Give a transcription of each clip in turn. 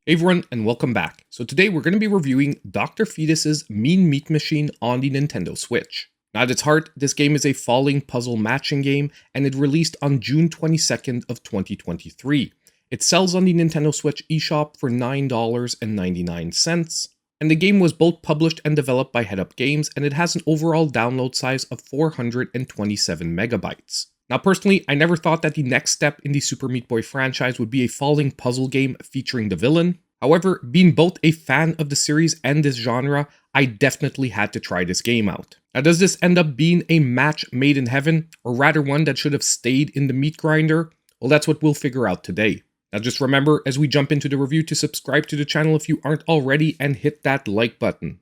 Hey everyone, and welcome back. So today we're going to be reviewing Dr. Fetus's Mean Meat Machine on the Nintendo Switch. Now at its heart, this game is a falling puzzle matching game, and it released on June 22nd of 2023. It sells on the Nintendo Switch eShop for $9.99, and the game was both published and developed by Head Up Games, and it has an overall download size of 427 megabytes. Now personally, I never thought that the next step in the Super Meat Boy franchise would be a falling puzzle game featuring the villain. However, being both a fan of the series and this genre, I definitely had to try this game out. Now does this end up being a match made in heaven, or rather one that should have stayed in the meat grinder? Well, that's what we'll figure out today. Now just remember, as we jump into the review, to subscribe to the channel if you aren't already and hit that like button.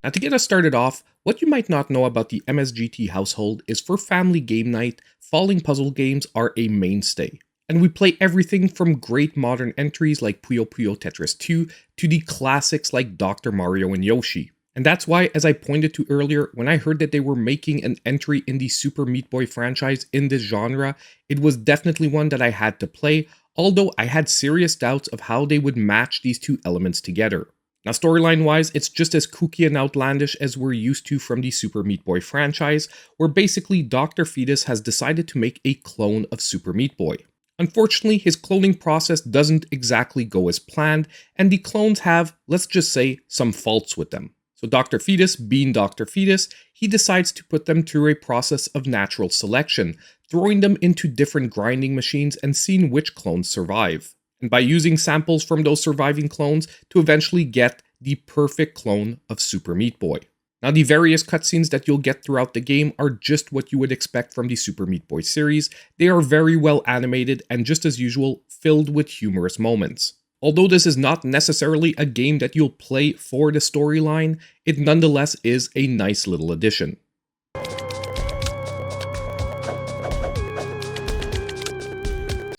Now to get us started off, what you might not know about the MSGT household is for family game night, falling puzzle games are a mainstay. And we play everything from great modern entries like Puyo Puyo Tetris 2 to the classics like Dr. Mario and Yoshi. And that's why, as I pointed to earlier, when I heard that they were making an entry in the Super Meat Boy franchise in this genre, it was definitely one that I had to play, although I had serious doubts of how they would match these two elements together. Now storyline-wise, it's just as kooky and outlandish as we're used to from the Super Meat Boy franchise, where basically Dr. Fetus has decided to make a clone of Super Meat Boy. Unfortunately, his cloning process doesn't exactly go as planned, and the clones have, let's just say, some faults with them. So Dr. Fetus, being Dr. Fetus, he decides to put them through a process of natural selection, throwing them into different grinding machines and seeing which clones survive. And by using samples from those surviving clones to eventually get the perfect clone of Super Meat Boy. Now the various cutscenes that you'll get throughout the game are just what you would expect from the Super Meat Boy series. They are very well animated and, just as usual, filled with humorous moments. Although this is not necessarily a game that you'll play for the storyline, it nonetheless is a nice little addition.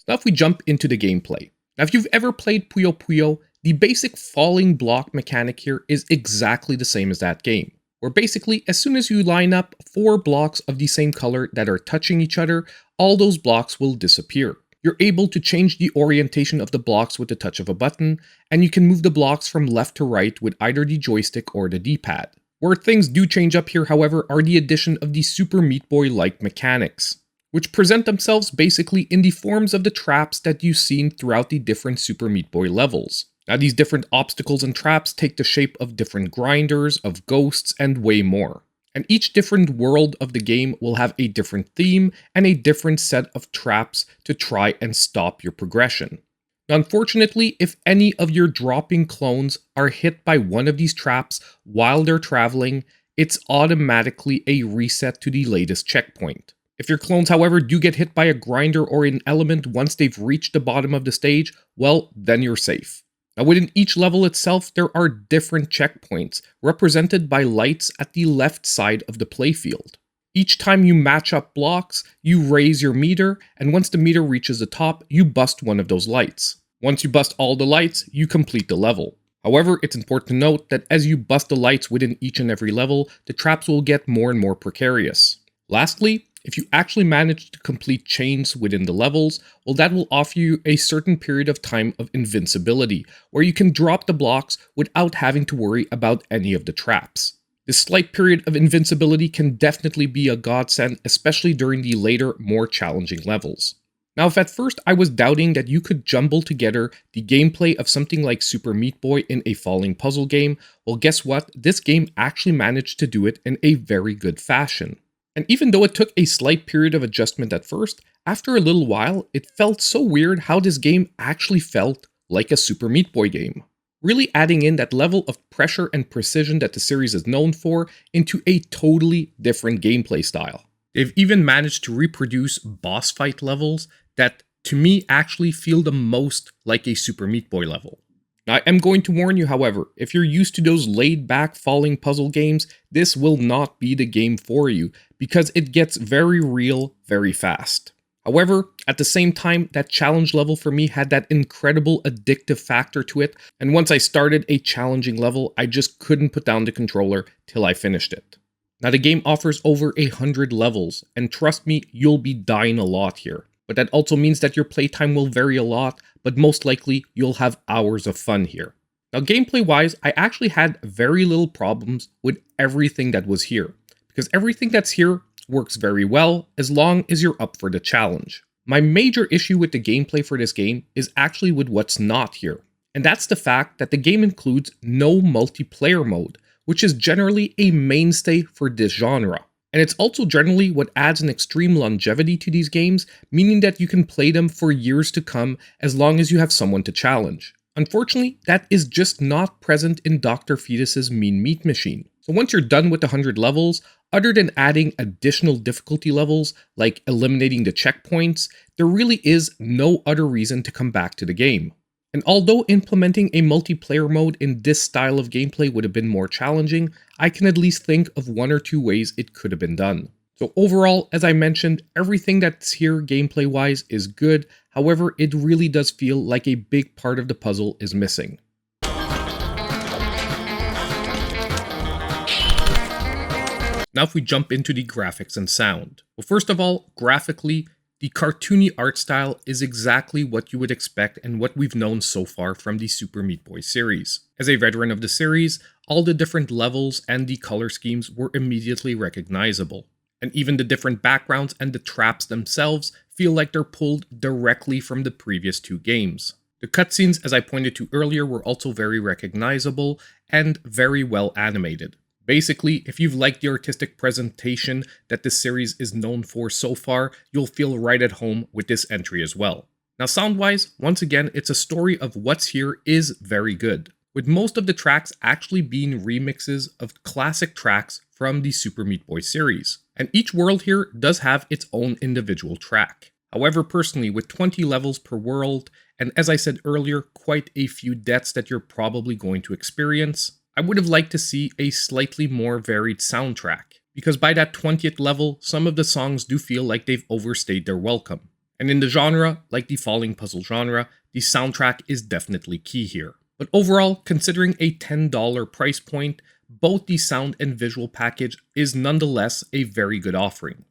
Now if we jump into the gameplay. Now if you've ever played Puyo Puyo, the basic falling block mechanic here is exactly the same as that game, where basically as soon as you line up 4 blocks of the same color that are touching each other, all those blocks will disappear. You're able to change the orientation of the blocks with the touch of a button, and you can move the blocks from left to right with either the joystick or the D-pad. Where things do change up here, however, are the addition of the Super Meat Boy-like mechanics, which present themselves basically in the forms of the traps that you've seen throughout the different Super Meat Boy levels. Now these different obstacles and traps take the shape of different grinders, of ghosts, and way more. And each different world of the game will have a different theme and a different set of traps to try and stop your progression. Now, unfortunately, if any of your dropping clones are hit by one of these traps while they're traveling, it's automatically a reset to the latest checkpoint. If your clones, however, do get hit by a grinder or an element once they've reached the bottom of the stage, well, then you're safe. Now within each level itself, there are different checkpoints, represented by lights at the left side of the playfield. Each time you match up blocks, you raise your meter, and once the meter reaches the top, you bust one of those lights. Once you bust all the lights, you complete the level. However, it's important to note that as you bust the lights within each and every level, the traps will get more and more precarious. Lastly, if you actually manage to complete chains within the levels, well, that will offer you a certain period of time of invincibility, where you can drop the blocks without having to worry about any of the traps. This slight period of invincibility can definitely be a godsend, especially during the later, more challenging levels. Now, if at first I was doubting that you could jumble together the gameplay of something like Super Meat Boy in a falling puzzle game, well, guess what? This game actually managed to do it in a very good fashion. And even though it took a slight period of adjustment at first, after a little while, it felt so weird how this game actually felt like a Super Meat Boy game. Really adding in that level of pressure and precision that the series is known for into a totally different gameplay style. They've even managed to reproduce boss fight levels that, to me, actually feel the most like a Super Meat Boy level. Now, I am going to warn you, however, if you're used to those laid-back falling puzzle games, this will not be the game for you, because it gets very real very fast. However, at the same time, that challenge level for me had that incredible addictive factor to it, and once I started a challenging level, I just couldn't put down the controller till I finished it. Now, the game offers over 100 levels, and trust me, you'll be dying a lot here. but that also means that your playtime will vary a lot, but most likely you'll have hours of fun here. Now, gameplay-wise, I actually had very little problems with everything that was here, because everything that's here works very well as long as you're up for the challenge. My major issue with the gameplay for this game is actually with what's not here, and that's the fact that the game includes no multiplayer mode, which is generally a mainstay for this genre. And it's also generally what adds an extreme longevity to these games, meaning that you can play them for years to come as long as you have someone to challenge. Unfortunately, that is just not present in Dr. Fetus's Mean Meat Machine. So once you're done with the 100 levels, other than adding additional difficulty levels like eliminating the checkpoints, there really is no other reason to come back to the game. And although implementing a multiplayer mode in this style of gameplay would have been more challenging, I can at least think of 1 or 2 ways it could have been done. So overall, as I mentioned, everything that's here gameplay-wise is good, however, it really does feel like a big part of the puzzle is missing. Now if we jump into the graphics and sound. Well, first of all, graphically, the cartoony art style is exactly what you would expect and what we've known so far from the Super Meat Boy series. As a veteran of the series, all the different levels and the color schemes were immediately recognizable. And even the different backgrounds and the traps themselves feel like they're pulled directly from the previous 2 games. The cutscenes, as I pointed to earlier, were also very recognizable and very well animated. Basically, if you've liked the artistic presentation that this series is known for so far, you'll feel right at home with this entry as well. Now sound-wise, once again, it's a story of what's here is very good, with most of the tracks actually being remixes of classic tracks from the Super Meat Boy series. And each world here does have its own individual track. However, personally, with 20 levels per world, and as I said earlier, quite a few deaths that you're probably going to experience, I would have liked to see a slightly more varied soundtrack, because by that 20th level, some of the songs do feel like they've overstayed their welcome. And in the genre, like the falling puzzle genre, the soundtrack is definitely key here. But overall, considering a $10 price point, both the sound and visual package is nonetheless a very good offering.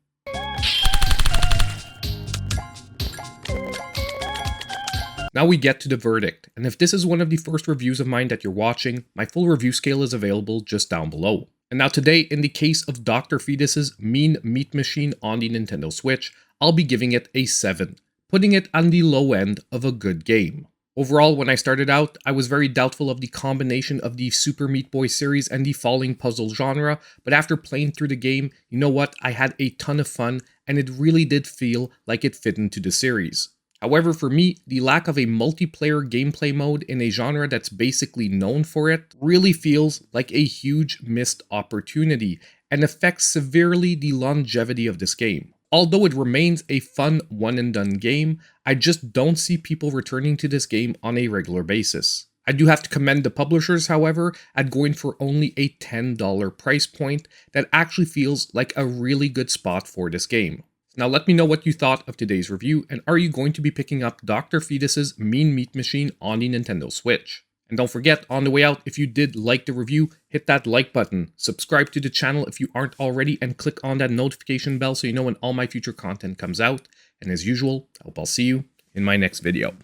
Now we get to the verdict, and if this is one of the first reviews of mine that you're watching, my full review scale is available just down below. And now today, in the case of Dr. Fetus's Mean Meat Machine on the Nintendo Switch, I'll be giving it a 7, putting it on the low end of a good game. Overall, when I started out, I was very doubtful of the combination of the Super Meat Boy series and the falling puzzle genre, but after playing through the game, you know what, I had a ton of fun, and it really did feel like it fit into the series. However, for me, the lack of a multiplayer gameplay mode in a genre that's basically known for it really feels like a huge missed opportunity and affects severely the longevity of this game. Although it remains a fun one-and-done game, I just don't see people returning to this game on a regular basis. I do have to commend the publishers, however, at going for only a $10 price point that actually feels like a really good spot for this game. Now let me know what you thought of today's review, and are you going to be picking up Dr. Fetus's Mean Meat Machine on the Nintendo Switch? And don't forget, on the way out, if you did like the review, hit that like button, subscribe to the channel if you aren't already, and click on that notification bell so you know when all my future content comes out. And as usual, I hope I'll see you in my next video.